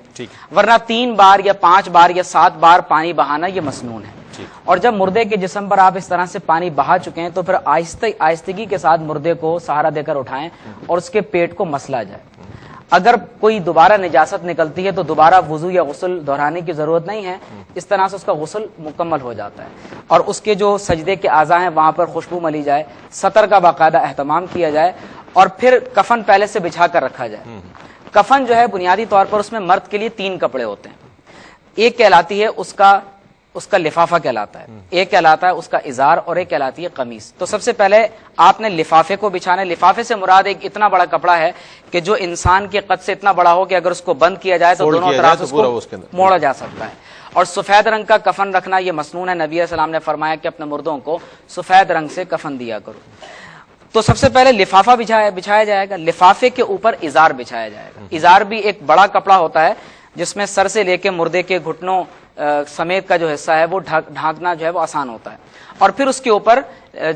ورنہ 3 بار یا 5 بار یا 7 بار پانی بہانا یہ مسنون ہے. اور جب مردے کے جسم پر آپ اس طرح سے پانی بہا چکے ہیں تو پھر آہستگی کے ساتھ مردے کو سہارا دے کر اٹھائیں اور اس کے پیٹ کو مسلا جائے. اگر کوئی دوبارہ نجاست نکلتی ہے تو دوبارہ وضو یا غسل دہرانے کی ضرورت نہیں ہے. اس طرح سے اس کا غسل مکمل ہو جاتا ہے. اور اس کے جو سجدے کے اعضاء ہیں وہاں پر خوشبو ملی جائے، سطر کا باقاعدہ اہتمام کیا جائے، اور پھر کفن پہلے سے بچھا کر رکھا جائے. کفن جو ہے بنیادی طور پر اس میں مرد کے لیے 3 کپڑے ہوتے ہیں. ایک کہلاتی ہے اس کا لفافہ کہلاتا ہے، ایک کہلاتا ہے اس کا ازار، اور ایک کہلاتی ہے قمیص. تو سب سے پہلے آپ نے لفافے کو بچھانا ہے. لفافے سے مراد ایک اتنا بڑا کپڑا ہے کہ جو انسان کے قد سے اتنا بڑا ہو کہ اگر اس کو بند کیا جائے تو دونوں طرف اس کو موڑا جا سکتا ہے. اور سفید رنگ کا کفن رکھنا یہ مسنون ہے. نبی علیہ السلام نے فرمایا کہ اپنے مردوں کو سفید رنگ سے کفن دیا کرو. تو سب سے پہلے لفافہ بچھایا جائے گا. لفافے کے اوپر ازار بچھایا جائے گا. ازار بھی ایک بڑا کپڑا ہوتا ہے جس میں سر سے لے کے مردے کے گھٹنوں سمیت کا جو حصہ ہے وہ ڈھانکنا جو ہے وہ آسان ہوتا ہے. اور پھر اس کے اوپر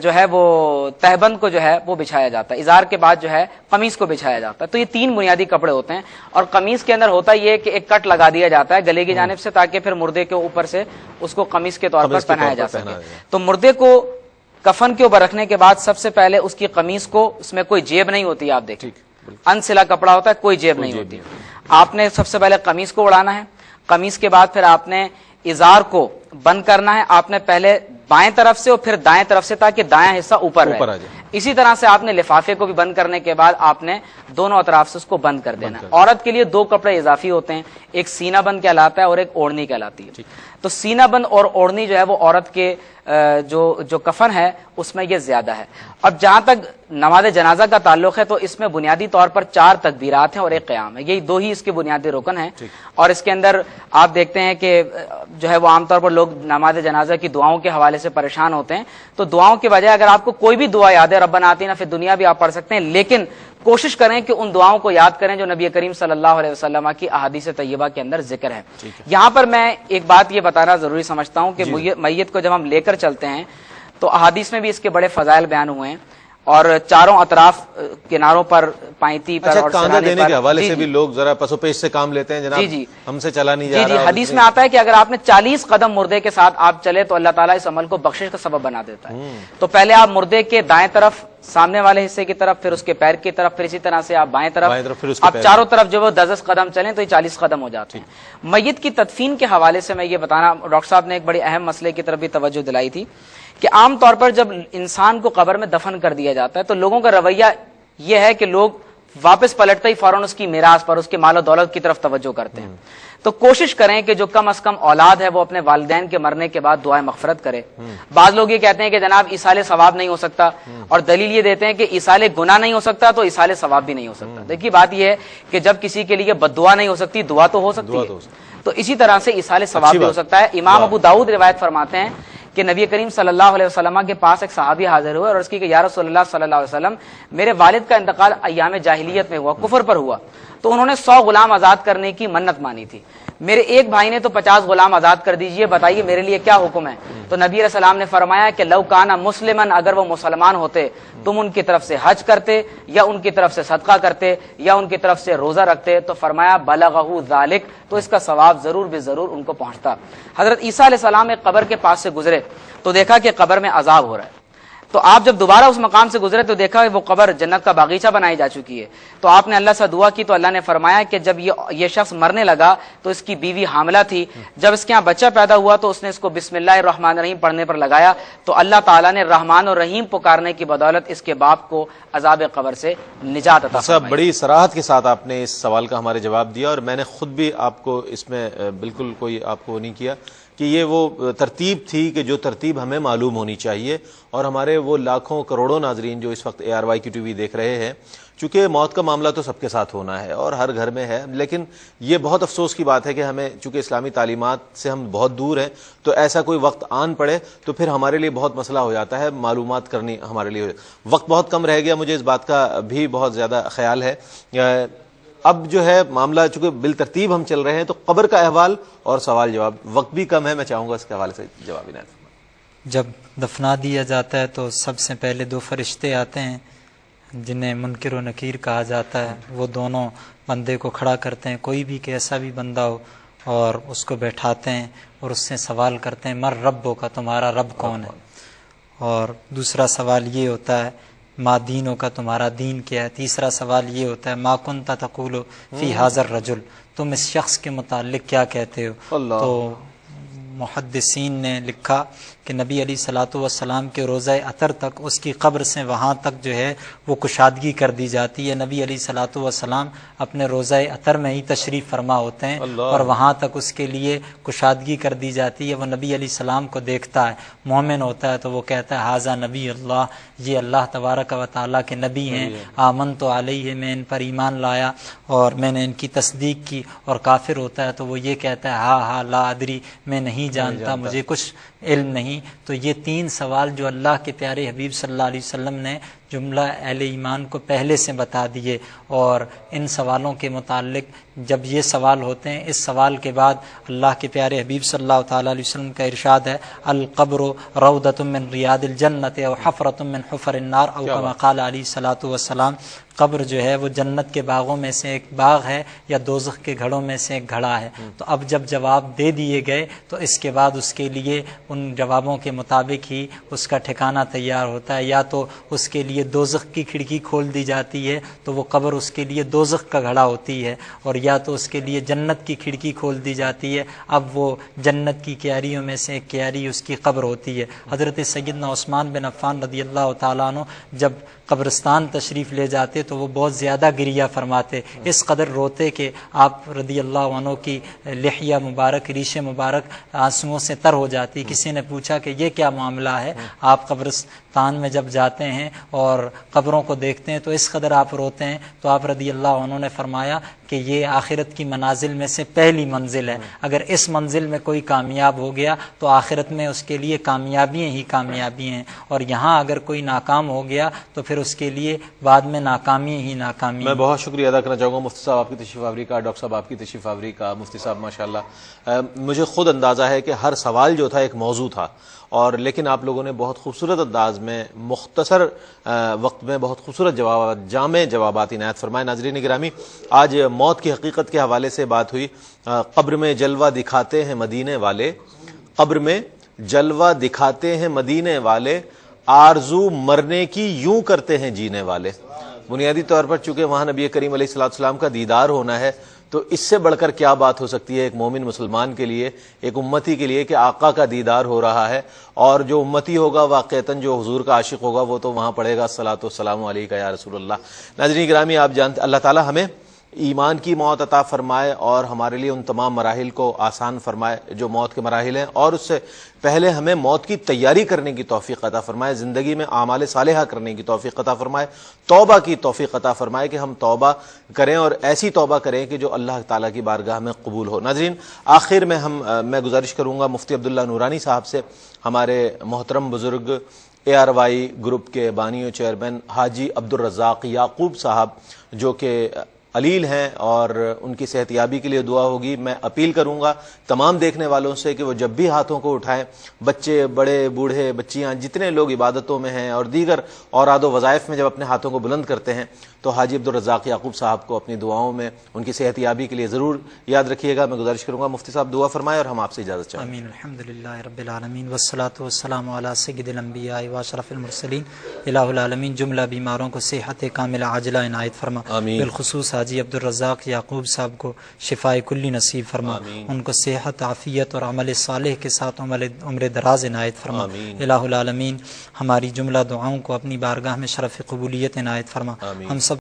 جو ہے وہ تہبند کو جو ہے وہ بچھایا جاتا ہے. ازار کے بعد جو ہے قمیص کو بچھایا جاتا ہے. تو یہ 3 بنیادی کپڑے ہوتے ہیں. اور قمیص کے اندر ہوتا یہ کہ ایک کٹ لگا دیا جاتا ہے گلے کی جانب سے تاکہ پھر مردے کے اوپر سے اس کو قمیص کے طور پر پہنایا جا سکے. تو مردے کو کفن کے اوپر رکھنے کے بعد سب سے پہلے اس کی قمیص کو، اس میں کوئی جیب نہیں ہوتی، آپ دیکھیں انسلا کپڑا ہوتا ہے، کوئی جیب نہیں ہوتی. آپ نے سب سے پہلے قمیص کو اڑانا ہے. قمیص کے بعد پھر آپ نے ازار کو بند کرنا ہے. آپ نے پہلے بائیں طرف سے اور پھر دائیں طرف سے تاکہ دائیں حصہ اوپر رہے. اسی طرح سے آپ نے لفافے کو بھی بند کرنے کے بعد آپ نے دونوں اطراف سے اس کو بند کر دینا. عورت کے لیے 2 کپڑے اضافی ہوتے ہیں، ایک سینہ بند کہلاتا ہے اور ایک اوڑھنی کہلاتی ہے. تو سینہ بند اور اوڑھنی جو ہے وہ عورت کے جو کفن ہے اس میں یہ زیادہ ہے. اب جہاں تک نماز جنازہ کا تعلق ہے تو اس میں بنیادی طور پر 4 تکبیرات ہیں اور ایک قیام ہے. یہی 2 ہی اس کے بنیادی رکن ہیں. اور اس کے اندر آپ دیکھتے ہیں کہ جو ہے وہ عام طور پر لوگ نماز جنازہ کی دعاؤں کے حوالے سے پریشان ہوتے ہیں. تو دعاؤں کے بجائے اگر آپ کو کوئی بھی دعا یاد ہے، ربنا آتینا فی الدنیا بھی آپ پڑھ سکتے ہیں، لیکن کوشش کریں کہ ان دعاؤں کو یاد کریں جو نبی کریم صلی اللہ علیہ وسلم کی احادیث طیبہ کے اندر ذکر ہے. یہاں پر میں ایک بات یہ بتانا ضروری سمجھتا ہوں کہ میت کو جب ہم لے کر چلتے ہیں تو احادیث میں بھی اس کے بڑے فضائل بیان ہوئے ہیں. اور چاروں اطراف کناروں پر پائنتی پر اور کاندھا دینے کے حوالے سے بھی لوگ ذرا پس و پیش سے کام لیتے ہیں جناب. ہم سے چلا نہیں جا رہا. حدیث میں آتا ہے کہ اگر آپ نے 40 قدم مردے کے ساتھ آپ چلے تو اللہ تعالیٰ اس عمل کو بخشش کا سبب بنا دیتا ہے. تو پہلے آپ مردے کے دائیں طرف سامنے والے حصے کی طرف، پھر اس کے پیر کی طرف، پھر اسی طرح سے آپ بائیں طرف، آپ چاروں طرف جو وہ 10 قدم چلیں تو یہ 40 قدم ہو جاتے ہیں. میت کی تدفین کے حوالے سے میں یہ بتانا، ڈاکٹر صاحب نے ایک بڑی اہم مسئلے کی طرف بھی توجہ دلائی تھی کہ عام طور پر جب انسان کو قبر میں دفن کر دیا جاتا ہے تو لوگوں کا رویہ یہ ہے کہ لوگ واپس پلٹتے ہی فوراً اس کی میراث پر، اس کے مال و دولت کی طرف توجہ کرتے ہیں. تو کوشش کریں کہ جو کم از کم اولاد ہے وہ اپنے والدین کے مرنے کے بعد دعائیں مغفرت کرے. بعض لوگ یہ کہتے ہیں کہ جناب ایصال ثواب نہیں ہو سکتا، اور دلیل یہ دیتے ہیں کہ ایصال گناہ نہیں ہو سکتا تو ایصال ثواب بھی نہیں ہو سکتا. دیکھیے بات یہ ہے کہ جب کسی کے لیے بد دعا نہیں ہو سکتی، دعا تو ہو سکتی ہے، تو اسی طرح سے ایصال ثواب بھی ہو سکتا ہے. امام ابو داؤد روایت فرماتے ہیں کہ نبی کریم صلی اللہ علیہ وسلم کے پاس ایک صحابی حاضر ہوئے اور اس کی کہ یا رسول اللہ صلی اللہ علیہ وسلم، میرے والد کا انتقال ایام جاہلیت میں ہوا، کفر پر ہوا، تو انہوں نے 100 غلام آزاد کرنے کی منت مانی تھی. میرے ایک بھائی نے تو 50 غلام آزاد کر دیجئے، بتائیے میرے لیے کیا حکم ہے؟ تو نبی علیہ السلام نے فرمایا کہ لو کانا مسلمن، اگر وہ مسلمان ہوتے تم ان کی طرف سے حج کرتے یا ان کی طرف سے صدقہ کرتے یا ان کی طرف سے روزہ رکھتے، تو فرمایا بلغہ ذالک، تو اس کا ثواب ضرور بے ضرور ان کو پہنچتا. حضرت عیسیٰ علیہ السلام ایک قبر کے پاس سے گزرے تو دیکھا کہ قبر میں عذاب ہو رہا ہے. تو آپ جب دوبارہ اس مقام سے گزرے تو دیکھا وہ قبر جنت کا باغیچہ بنائی جا چکی ہے. تو آپ نے اللہ سے دعا کی تو اللہ نے فرمایا کہ جب یہ شخص مرنے لگا تو اس کی بیوی حاملہ تھی. جب اس کے یہاں بچہ پیدا ہوا تو اس نے اس کو بسم اللہ الرحمن الرحیم پڑھنے پر لگایا تو اللہ تعالیٰ نے رحمان اور رحیم پکارنے کی بدولت اس کے باپ کو عذاب قبر سے نجات عطا فرمائی. بڑی صراحت کے ساتھ آپ نے اس سوال کا ہمارے جواب دیا، اور میں نے خود بھی آپ کو اس میں بالکل کوئی آپ کو نہیں کیا کہ یہ وہ ترتیب تھی کہ جو ترتیب ہمیں معلوم ہونی چاہیے. اور ہمارے وہ لاکھوں کروڑوں ناظرین جو اس وقت ARY کی TV دیکھ رہے ہیں، چونکہ موت کا معاملہ تو سب کے ساتھ ہونا ہے اور ہر گھر میں ہے، لیکن یہ بہت افسوس کی بات ہے کہ ہمیں چونکہ اسلامی تعلیمات سے ہم بہت دور ہیں، تو ایسا کوئی وقت آن پڑے تو پھر ہمارے لیے بہت مسئلہ ہو جاتا ہے. معلومات کرنی ہمارے لیے وقت بہت کم رہ گیا، مجھے اس بات کا بھی بہت زیادہ خیال ہے. اب جو ہے معاملہ چونکہ بالترتیب ہم چل رہے ہیں تو قبر کا احوال اور سوال جواب، وقت بھی کم ہے، میں چاہوں گا اس کے حوالے سے جواب عنایت فرمائیں. جب دفنا دیا جاتا ہے تو سب سے پہلے دو فرشتے آتے ہیں جنہیں منکر و نکیر کہا جاتا ہے. وہ دونوں بندے کو کھڑا کرتے ہیں، کوئی بھی کیسا بھی بندہ ہو، اور اس کو بیٹھاتے ہیں اور اس سے سوال کرتے ہیں مر ربو کا، تمہارا رب کون ہے. اور دوسرا سوال یہ ہوتا ہے ما دینوں کا، تمہارا دین کیا ہے. تیسرا سوال یہ ہوتا ہے ما کنت تقول فی حاضر رجل، تم اس شخص کے متعلق کیا کہتے ہو. تو محدثین نے لکھا کہ نبی علیہ الصلوۃ والسلام کے روضہ اطہر تک، اس کی قبر سے وہاں تک جو ہے وہ کشادگی کر دی جاتی ہے. نبی علیہ الصلوۃ والسلام اپنے روضہ اطہر میں ہی تشریف فرما ہوتے ہیں اور وہاں تک اس کے لیے کشادگی کر دی جاتی ہے. وہ نبی علیہ السلام کو دیکھتا ہے، مومن ہوتا ہے تو وہ کہتا ہے ھذا نبی اللہ، یہ اللہ تبارک و تعالیٰ کے نبی ہیں. آمنت علیہ، میں ان پر ایمان لایا اور میں نے ان کی تصدیق کی. اور کافر ہوتا ہے تو وہ یہ کہتا ہے ہاں لا ادری، میں نہیں جانتا، مجھے کچھ علم نہیں. تو یہ تین سوال جو اللہ کے پیارے حبیب صلی اللہ علیہ وسلم نے جملہ اہل ایمان کو پہلے سے بتا دیے. اور ان سوالوں کے متعلق جب یہ سوال ہوتے ہیں، اس سوال کے بعد اللہ کے پیارے حبیب صلی اللہ تعالیٰ علیہ وسلم کا ارشاد ہے القبر روضۃ من ریاض الجنت او حفرۃ من حفر النار او کما قال علیہ الصلوۃ والسلام. قبر جو ہے وہ جنت کے باغوں میں سے ایک باغ ہے یا دوزخ کے گھڑوں میں سے ایک گھڑا ہے. تو اب جب جواب دے دیے گئے تو اس کے بعد اس کے لیے ان جوابوں کے مطابق ہی اس کا ٹھکانہ تیار ہوتا ہے. یا تو اس کے لیے دوزخ کی کھڑکی کھول دی جاتی ہے تو وہ قبر اس کے لیے دوزخ کا گھڑا ہوتی ہے، اور یا تو اس کے لیے جنت کی کھڑکی کھول دی جاتی ہے. اب وہ جنت کی کیاریوں میں سے ایک کیاری اس کی قبر ہوتی ہے. حضرت سیدنا عثمان بن عفان رضی اللہ تعالیٰ عنہ جب قبرستان تشریف لے جاتے تو وہ بہت زیادہ گریہ فرماتے، اس قدر روتے کہ آپ رضی اللہ عنہ کی لحیہ مبارک، ریش مبارک آنسوؤں سے تر ہو جاتی. کسی نے پوچھا کہ یہ کیا معاملہ ہے، آپ قبرستان میں جب جاتے ہیں اور قبروں کو دیکھتے ہیں تو اس قدر آپ روتے ہیں؟ تو آپ رضی اللہ عنہ نے فرمایا کہ یہ آخرت کی منازل میں سے پہلی منزل ہے. اگر اس منزل میں کوئی کامیاب ہو گیا تو آخرت میں اس کے لیے کامیابیاں ہی کامیابی ہیں، اور یہاں اگر کوئی ناکام ہو گیا تو پھر اس کے لیے بعد میں ناکامی ہی ناکامی. میں بہت شکریہ ادا کرنا چاہوں گا مفتی صاحب آپ کی تشریف آوری کا، ڈاکٹر صاحب آپ کی تشریف آوری کا. مفتی صاحب ماشاءاللہ مجھے خود اندازہ ہے کہ ہر سوال جو تھا ایک موضوع تھا، اور لیکن آپ لوگوں نے بہت خوبصورت انداز میں مختصر وقت میں بہت خوبصورت جوابات، جامع جوابات عنایت فرمائے. ناظرین گرامی، آج موت کی حقیقت کے حوالے سے بات ہوئی. قبر میں جلوہ دکھاتے ہیں مدینے والے، قبر میں جلوہ دکھاتے ہیں مدینے والے، آرزو مرنے کی یوں کرتے ہیں جینے والے. بنیادی طور پر چونکہ وہاں نبی کریم علیہ السلام کا دیدار ہونا ہے، تو اس سے بڑھ کر کیا بات ہو سکتی ہے ایک مومن مسلمان کے لیے، ایک امتی کے لیے، کہ آقا کا دیدار ہو رہا ہے. اور جو امتی ہوگا واقعتاً جو حضور کا عاشق ہوگا وہ تو وہاں پڑھے گا الصلاۃ والسلام علیک یا رسول اللہ. ناظرین گرامی، آپ جانتے اللہ تعالی ہمیں ایمان کی موت عطا فرمائے اور ہمارے لیے ان تمام مراحل کو آسان فرمائے جو موت کے مراحل ہیں، اور اس سے پہلے ہمیں موت کی تیاری کرنے کی توفیق عطا فرمائے، زندگی میں اعمال صالحہ کرنے کی توفیق عطا فرمائے، توبہ کی توفیق عطا فرمائے کہ ہم توبہ کریں اور ایسی توبہ کریں کہ جو اللہ تعالیٰ کی بارگاہ میں قبول ہو. ناظرین، آخر میں میں گزارش کروں گا مفتی عبداللہ نورانی صاحب سے، ہمارے محترم بزرگ ARY گروپ کے بانی و چیئرمین حاجی عبدالرزاق یعقوب صاحب جو کہ علیل ہیں اور ان کی صحت یابی کے لیے دعا ہوگی۔ میں اپیل کروں گا تمام دیکھنے والوں سے کہ وہ جب بھی ہاتھوں کو اٹھائیں، بچے، بڑے، بوڑھے، بچیاں، جتنے لوگ عبادتوں میں ہیں اور دیگر اوراد و وظائف میں جب اپنے ہاتھوں کو بلند کرتے ہیں تو حاجی عبدالرزاق یعقوب صاحب کو اپنی دعاؤں میں ان کی صحت یابی کے لیے ضرور یاد رکھیے گا۔ میں گزارش کروں گا مفتی صاحب دعا فرمائیں اور ہم آپ سے اجازت چاہیں۔ آمین۔ الحمدللہ رب العالمین والصلاة والسلام علی سید الانبیاء واشرف المرسلین۔ الہ العالمین جملہ بیماروں کو صحت کاملہ عاجلہ عنایت فرما، آمین۔ بالخصوص حاجی عبدالرزاق یعقوب صاحب کو شفائے کلی نصیب فرما، آمین۔ ان کو صحت، عافیت اور عمل صالح کے ساتھ عمر دراز عنایت فرما۔ آمین۔ الہ العالمین ہماری جملہ دعاؤں کو اپنی بارگاہ میں شرف قبولیت عنایت فرما۔ آمین۔ ہم سب